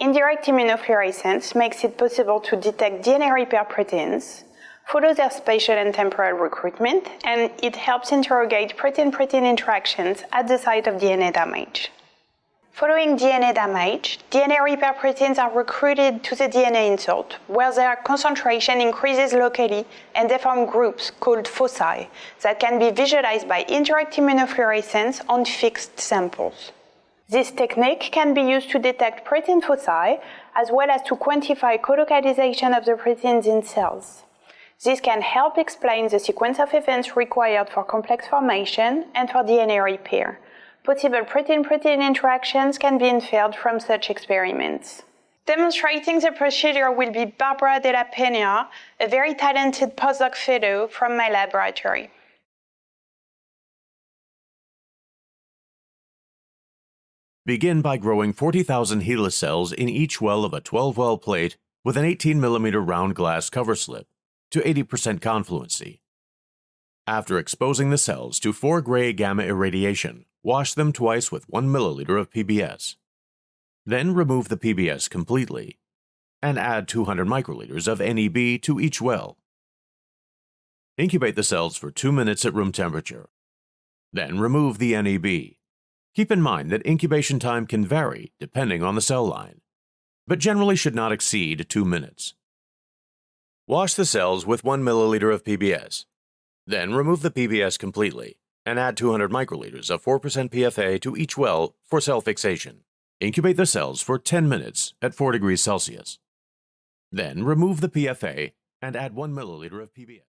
Indirect immunofluorescence makes it possible to detect DNA repair proteins, follow their spatial and temporal recruitment, and it helps interrogate protein-protein interactions at the site of DNA damage. Following DNA damage, DNA repair proteins are recruited to the DNA insert, where their concentration increases locally and they form groups called foci that can be visualized by indirect immunofluorescence on fixed samples. This technique can be used to detect protein foci as well as to quantify colocalization of the proteins in cells. This can help explain the sequence of events required for complex formation and for DNA repair. Possible protein-protein interactions can be inferred from such experiments. Demonstrating the procedure will be Bárbara de la Peña, a very talented postdoc fellow from my laboratory. Begin by growing 40,000 HeLa cells in each well of a 12-well plate with an 18mm round glass cover slip to 80% confluency. After exposing the cells to 4-gray gamma irradiation, wash them twice with 1 milliliter of PBS. Then remove the PBS completely and add 200 microliters of NEB to each well. Incubate the cells for 2 minutes at room temperature. Then remove the NEB. Keep in mind that incubation time can vary depending on the cell line, but generally should not exceed 2 minutes. Wash the cells with 1 milliliter of PBS. Then remove the PBS completely and add 200 microliters of 4% PFA to each well for cell fixation. Incubate the cells for 10 minutes at 4 degrees Celsius. Then remove the PFA and add 1 milliliter of PBS.